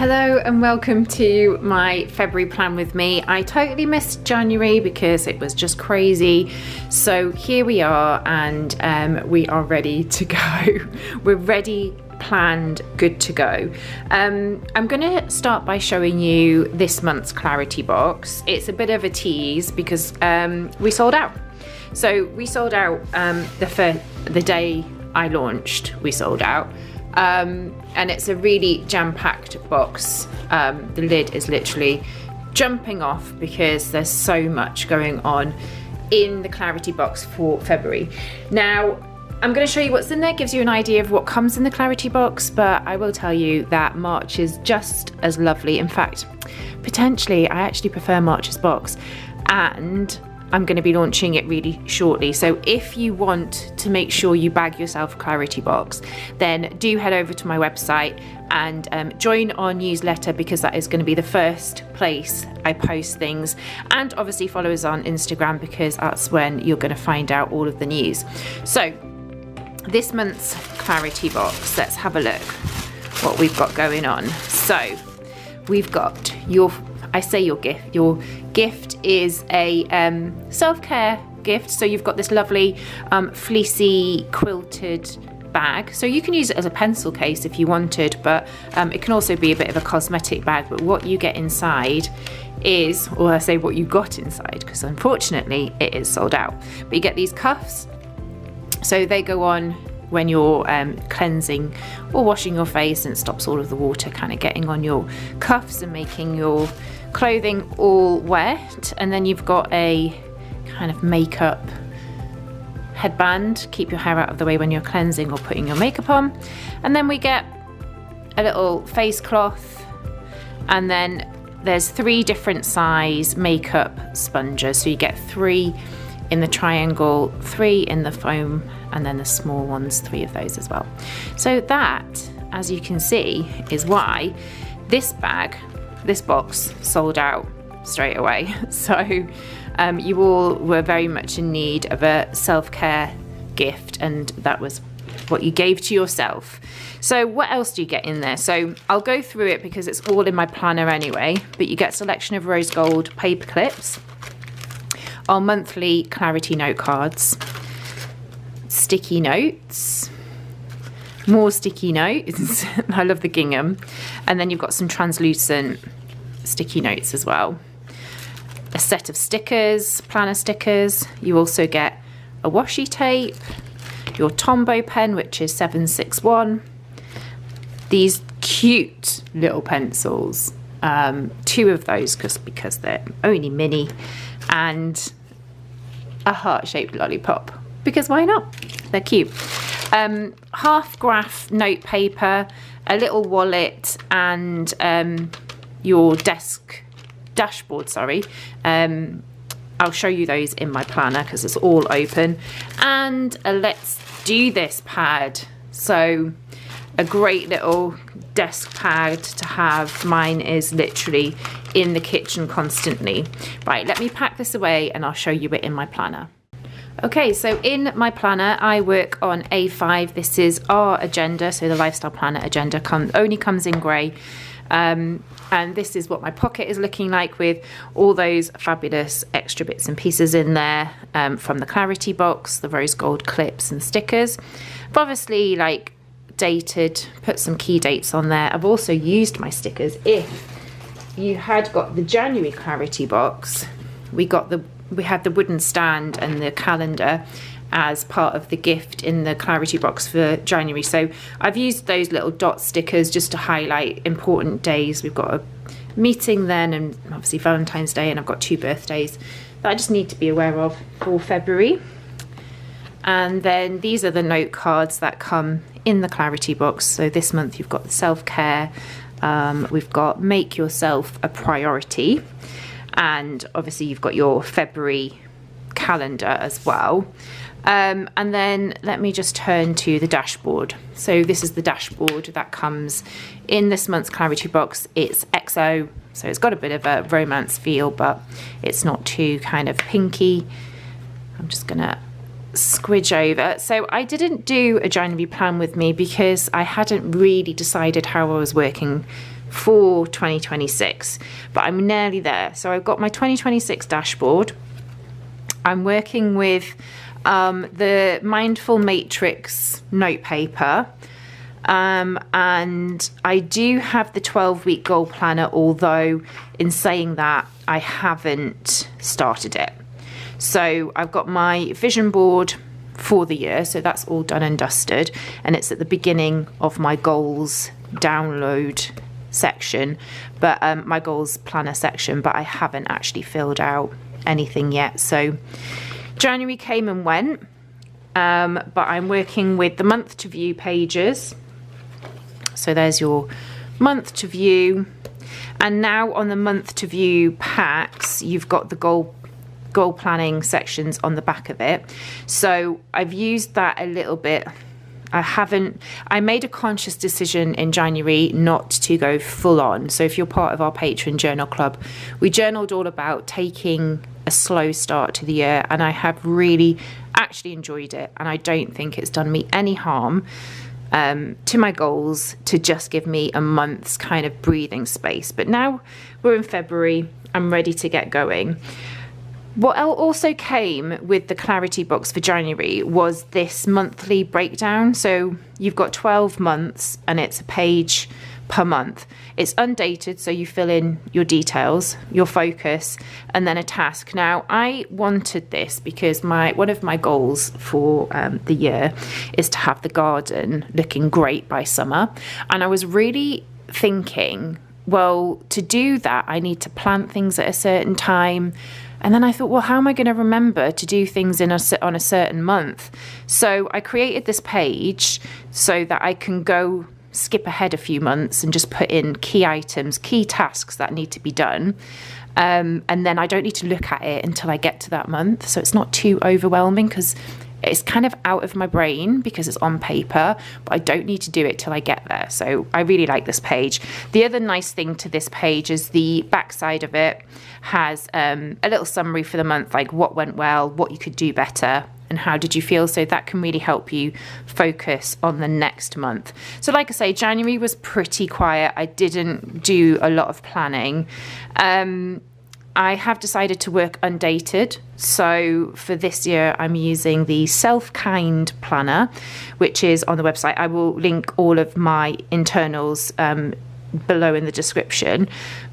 Hello and welcome to my February plan with me. I totally missed January because it was just crazy. So here we are, and we are ready to go. We're ready, planned, good to go. I'm gonna start by showing you this month's clarity box. It's a bit of a tease because we sold out. So we sold out the day I launched, we sold out. And it's a really jam-packed box. The lid is literally jumping off because there's so much going on in the clarity box for February. Now, I'm going to show you what's in there, gives you an idea of what comes in the clarity box, but I will tell you that March is just as lovely. In fact, potentially, I actually prefer March's box, and I'm going to be launching it really shortly. So if you want to make sure you bag yourself a clarity box, then do head over to my website and join our newsletter, because that is going to be the first place I post things. And obviously follow us on Instagram, because that's when you're going to find out all of the news. So this month's clarity box, let's have a look what we've got going on. So we've got your gift. Your gift is a self-care gift. So you've got this lovely fleecy quilted bag. So you can use it as a pencil case if you wanted, but it can also be a bit of a cosmetic bag. But what you get inside is, or I say what you got inside, because unfortunately it is sold out. But you get these cuffs. So they go on when you're cleansing or washing your face, and it stops all of the water kind of getting on your cuffs and making your clothing all wet. And then you've got a kind of makeup headband, keep your hair out of the way when you're cleansing or putting your makeup on. And then we get a little face cloth, and then there's 3 different size makeup sponges. So you get 3 in the triangle, 3 in the foam, and then the small ones, 3 of those as well. So that, as you can see, is why this box sold out straight away. So you all were very much in need of a self-care gift, and that was what you gave to yourself. So what else do you get in there? So I'll go through it because it's all in my planner anyway, but you get a selection of rose gold paper clips, our monthly clarity note cards, sticky notes, more sticky notes. I love the gingham. And then you've got some translucent sticky notes as well. A set of stickers, planner stickers. You also get a washi tape, your TOMBOW pen, which is 761. These cute little pencils, 2 of those because they're only mini, and a heart-shaped lollipop, because why not? They're cute. Half graph note paper, a little wallet, and your dashboard, sorry. I'll show you those in my planner because it's all open. And a let's do this pad. So a great little desk pad to have. Mine is literally in the kitchen constantly. Right, let me pack this away and I'll show you it in my planner. Okay, so in my planner, I work on A5. This is our agenda, so the lifestyle planner agenda only comes in grey. And this is what my pocket is looking like, with all those fabulous extra bits and pieces in there from the clarity box, the rose gold clips and stickers. I've obviously dated, put some key dates on there. I've also used my stickers. If you had got the January clarity box, we had the wooden stand and the calendar as part of the gift in the clarity box for January. So I've used those little dot stickers just to highlight important days. We've got a meeting then, and obviously Valentine's Day, and I've got 2 birthdays that I just need to be aware of for February. And then these are the note cards that come in the clarity box. So this month you've got the self-care, we've got make yourself a priority, and obviously you've got your February calendar as well. And then let me just turn to the dashboard. So this is the dashboard that comes in this month's clarity box. It's XO, so it's got a bit of a romance feel, but it's not too kind of pinky. I'm just gonna squidge over. So I didn't do a January plan with me because I hadn't really decided how I was working for 2026, but I'm nearly there. So I've got my 2026 dashboard. I'm working with the Mindful Matrix note paper, and I do have the 12-week goal planner, although in saying that, I haven't started it. So I've got my vision board for the year, so that's all done and dusted, and it's at the beginning of my goals download section, but my goals planner section, but I haven't actually filled out anything yet. So January came and went, but I'm working with the month to view pages. So there's your month to view, and now on the month to view packs, you've got the goal planning sections on the back of it. So I've used that a little bit. I made a conscious decision in January not to go full on. So if you're part of our Patreon journal club, we journaled all about taking a slow start to the year, and I have really actually enjoyed it, and I don't think it's done me any harm to my goals to just give me a month's kind of breathing space. But now we're in February, I'm ready to get going. What also came with the clarity box for January was this monthly breakdown. So you've got 12 months and it's a page per month. It's undated, so you fill in your details, your focus, and then a task. Now, I wanted this because one of my goals for the year is to have the garden looking great by summer. And I was really thinking, well, to do that, I need to plant things at a certain time. And then I thought, well, how am I going to remember to do things on a certain month? So I created this page so that I can go skip ahead a few months and just put in key items, key tasks that need to be done. And then I don't need to look at it until I get to that month. So it's not too overwhelming because it's kind of out of my brain because it's on paper, but I don't need to do it till I get there. So I really like this page. The other nice thing to this page is the back side of it has a little summary for the month, like what went well, what you could do better, and how did you feel. So that can really help you focus on the next month. So like I say, January was pretty quiet. I didn't do a lot of planning. I have decided to work undated. So for this year, I'm using the Self-Kind planner, which is on the website. I will link all of my internals below in the description.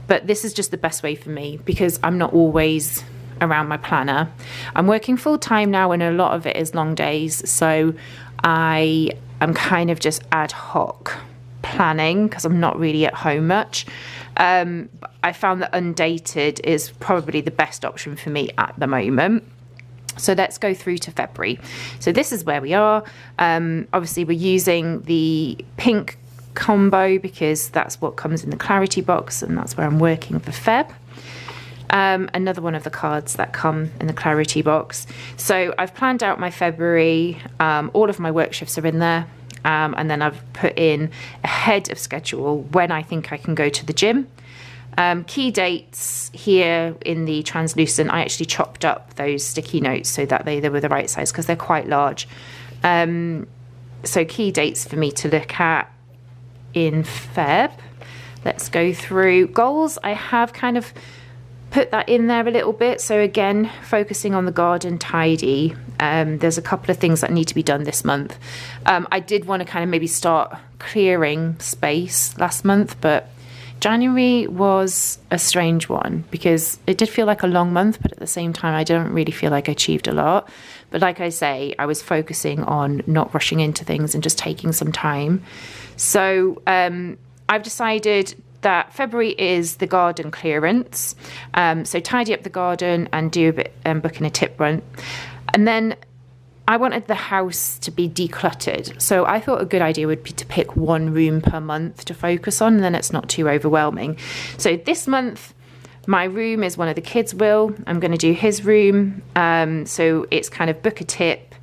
But this is just the best way for me because I'm not always around my planner. I'm working full time now and a lot of it is long days. So I am kind of just ad hoc planning because I'm not really at home much. I found that undated is probably the best option for me at the moment. So let's go through to February. So this is where we are. Obviously, we're using the pink combo because that's what comes in the clarity box, and that's where I'm working for Feb. Another one of the cards that come in the clarity box. So I've planned out my February. All of my work shifts are in there. And then I've put in ahead of schedule when I think I can go to the gym. Key dates here in the translucent, I actually chopped up those sticky notes so that they were the right size because they're quite large. So key dates for me to look at in Feb. Let's go through goals. I have kind of put that in there a little bit. So again, focusing on the garden tidy. There's a couple of things that need to be done this month. I did want to kind of maybe start clearing space last month, but January was a strange one because it did feel like a long month, but at the same time, I don't really feel like I achieved a lot. But like I say, I was focusing on not rushing into things and just taking some time. So I've decided that February is the garden clearance. So tidy up the garden and do a bit, book in a tip run. And then I wanted the house to be decluttered. So I thought a good idea would be to pick one room per month to focus on, and then it's not too overwhelming. So this month, my room is one of the kids' will. I'm going to do his room. So it's kind of book a tip,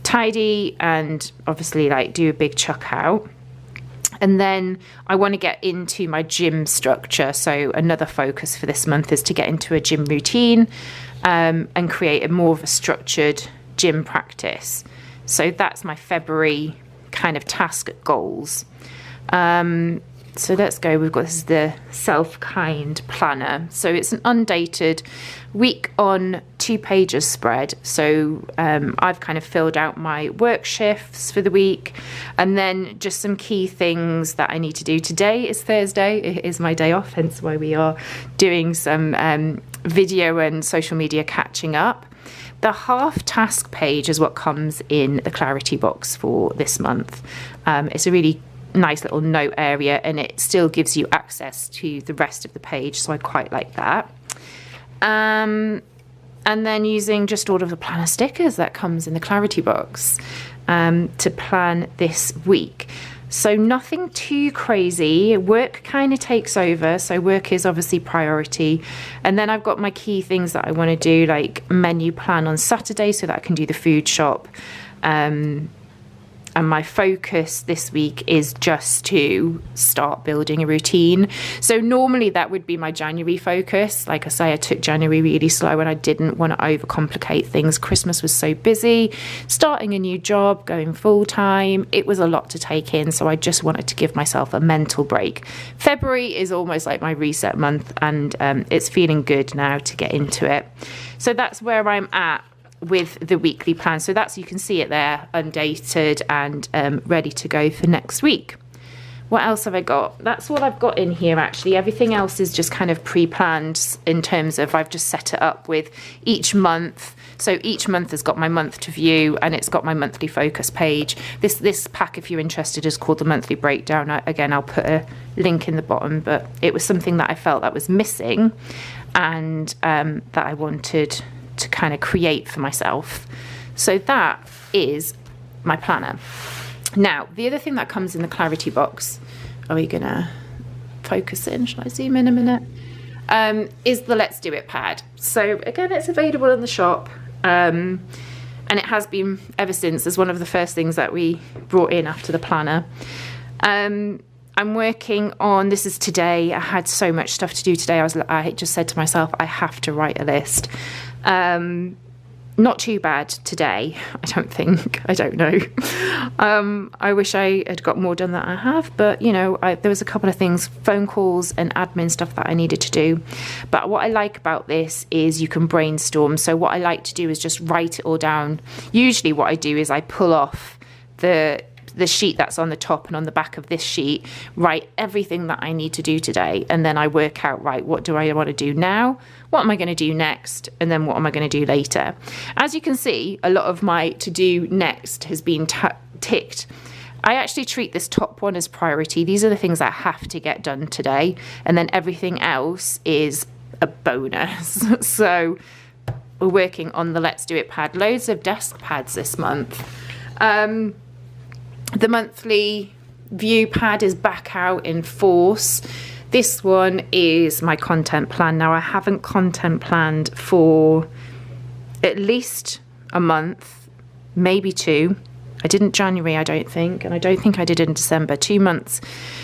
tidy, and obviously like do a big chuck out. And then I want to get into my gym structure. So another focus for this month is to get into a gym routine and create a more of a structured gym practice. So that's my February kind of task goals. So let's go. We've got, this is the Self-Kind planner. So it's an undated week on 2 pages spread. So I've kind of filled out my work shifts for the week, and then just some key things that I need to do. Today is Thursday. It is my day off, hence why we are doing some video and social media catching up. The half task page is what comes in the clarity box for this month. It's a really nice little note area, and it still gives you access to the rest of the page, so I quite like that. And then using just all of the planner stickers that comes in the clarity box to plan this week. So nothing too crazy. Work kind of takes over, so work is obviously priority. And then I've got my key things that I want to do, like menu plan on Saturday so that I can do the food shop. And my focus this week is just to start building a routine. So normally that would be my January focus. Like I say, I took January really slow and I didn't want to overcomplicate things. Christmas was so busy, starting a new job, going full time. It was a lot to take in. So I just wanted to give myself a mental break. February is almost like my reset month, and it's feeling good now to get into it. So that's where I'm at with the weekly plan. So that's, you can see it there, undated and ready to go for next week. What else have I got? That's all I've got in here actually. Everything else is just kind of pre-planned in terms of I've just set it up with each month. So each month has got my month to view, and it's got my monthly focus page. This pack, if you're interested, is called the monthly breakdown. Again, I'll put a link in the bottom, but it was something that I felt that was missing, and that I wanted to kind of create for myself. So that is my planner. Now, the other thing that comes in the clarity box, are we gonna focus in? Shall I zoom in a minute? Is the Let's Do It pad. So again, it's available in the shop, and it has been ever since. As one of the first things that we brought in after the planner. I'm working on, this is today. I had so much stuff to do today. I just said to myself, I have to write a list. Not too bad today, I don't think. I don't know. I wish I had got more done than I have, but you know, there was a couple of things, phone calls and admin stuff that I needed to do. But what I like about this is you can brainstorm. So what I like to do is just write it all down. Usually what I do is I pull off the sheet that's on the top and on the back of this sheet, write everything that I need to do today, and then I work out, right, what do I want to do now? What am I going to do next? And then what am I going to do later? As you can see, a lot of my to do next has been ticked. I actually treat this top one as priority. These are the things that have to get done today, and then everything else is a bonus. So we're working on the Let's Do It pad. Loads of desk pads this month. The monthly view pad is back out in force. This one is my content plan. Now, I haven't content planned for at least a month, maybe 2. I didn't January, I don't think, and I don't think I did in December, 2 months.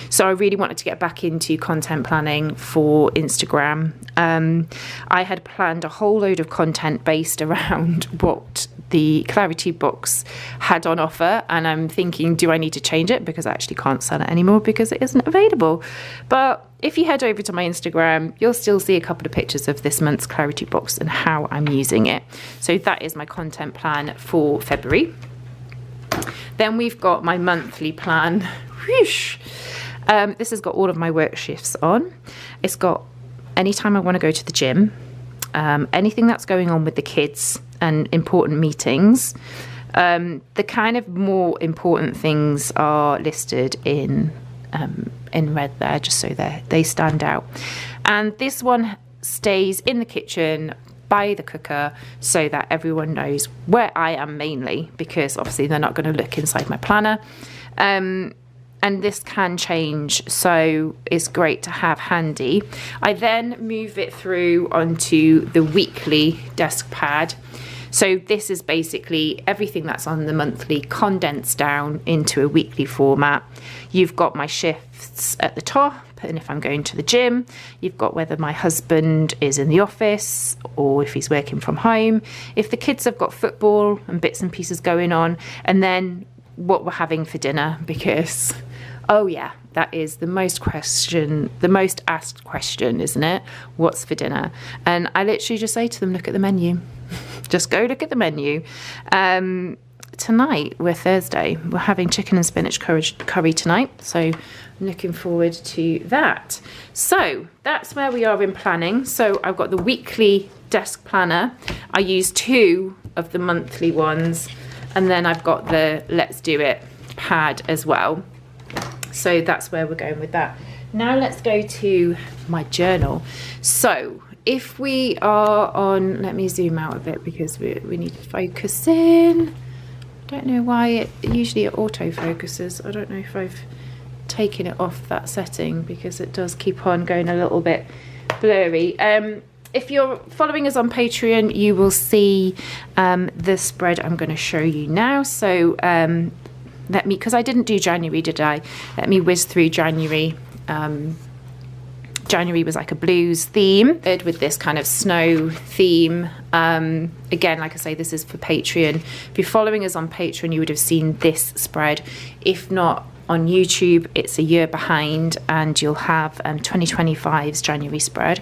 So I really wanted to get back into content planning for Instagram. I had planned a whole load of content based around what the clarity box had on offer, and I'm thinking, do I need to change it? Because I actually can't sell it anymore because it isn't available. But if you head over to my Instagram, you'll still see a couple of pictures of this month's clarity box and how I'm using it. So that is my content plan for February. Then we've got my monthly plan. Whoosh. This has got all of my work shifts on. It's got anytime I want to go to the gym, anything that's going on with the kids and important meetings. The kind of more important things are listed in red there, just so they stand out. And this one stays in the kitchen by the cooker so that everyone knows where I am mainly, because obviously they're not going to look inside my planner. And this can change, so it's great to have handy. I then move it through onto the weekly desk pad. So this is basically everything that's on the monthly condensed down into a weekly format. You've got my shifts at the top, and if I'm going to the gym, you've got whether my husband is in the office or if he's working from home, if the kids have got football and bits and pieces going on, and then what we're having for dinner, because oh yeah, that is the most asked question, isn't it? What's for dinner? And I literally just say to them, look at the menu. Just go look at the menu. Tonight, we're Thursday, we're having chicken and spinach curry tonight, so I'm looking forward to that. So that's where we are in planning. So I've got the weekly desk planner. I use 2 of the monthly ones, and then I've got the Let's Do It pad as well. So that's where we're going with that. Now let's go to my journal. So if we are on, let me zoom out a bit because we need to focus in. I don't know why it usually auto focuses. I don't know if I've taken it off that setting because it does keep on going a little bit blurry. If you're following us on Patreon, you will see the spread I'm going to show you now. So let me, because I didn't do January, did I? Let me whiz through January. January was like a blues theme with this kind of snow theme. Again, like I say, this is for Patreon. If you're following us on Patreon, you would have seen this spread. If not on YouTube, it's a year behind, and you'll have 2025's January spread.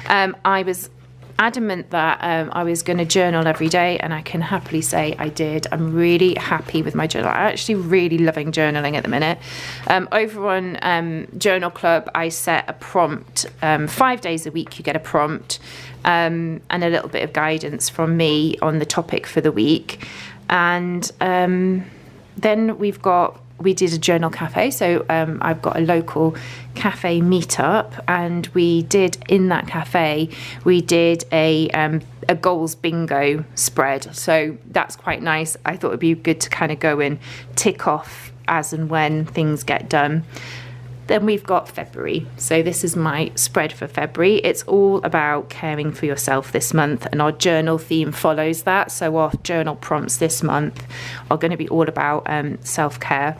I was adamant that I was going to journal every day, and I can happily say I did. I'm really happy with my journal. I'm actually really loving journaling at the minute. Over on Journal Club, I set a prompt. 5 days a week you get a prompt and a little bit of guidance from me on the topic for the week. And then we did a journal cafe. So I've got a local cafe meetup, and we did, in that cafe, we did a goals bingo spread. So that's quite nice. I thought it'd be good to kind of go and tick off as and when things get done. Then we've got February. So this is my spread for February. It's all about caring for yourself this month, and our journal theme follows that. So our journal prompts this month are going to be all about self-care.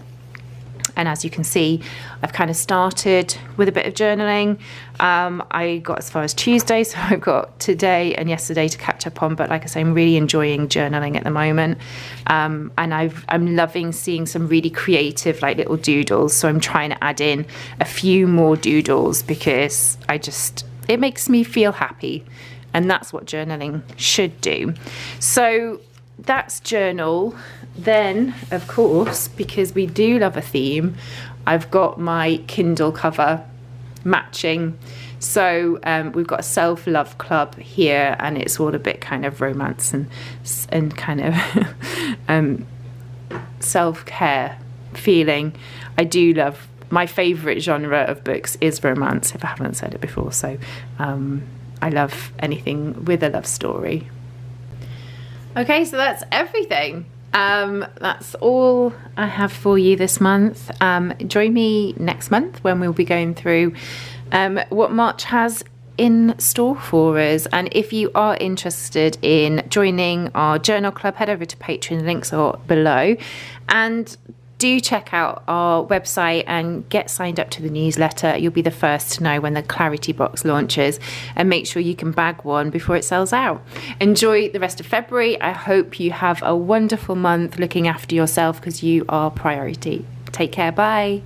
And as you can see, I've kind of started with a bit of journaling. I got as far as Tuesday, so I've got today and yesterday to catch up on. But like I say, I'm really enjoying journaling at the moment. And I'm loving seeing some really creative, like, little doodles. So I'm trying to add in a few more doodles because it makes me feel happy. And that's what journaling should do. So that's journal. Then, of course, because we do love a theme, I've got my Kindle cover matching. So we've got a self-love club here, and it's all a bit kind of romance and kind of self-care feeling. I do love, my favourite genre of books is romance, if I haven't said it before. So I love anything with a love story. Okay, so that's everything. That's all I have for you this month. Join me next month when we'll be going through what March has in store for us. And if you are interested in joining our journal club, head over to Patreon, links are below, and do check out our website and get signed up to the newsletter. You'll be the first to know when the Clarity Box launches, and make sure you can bag one before it sells out. Enjoy the rest of February. I hope you have a wonderful month looking after yourself, because you are priority. Take care. Bye.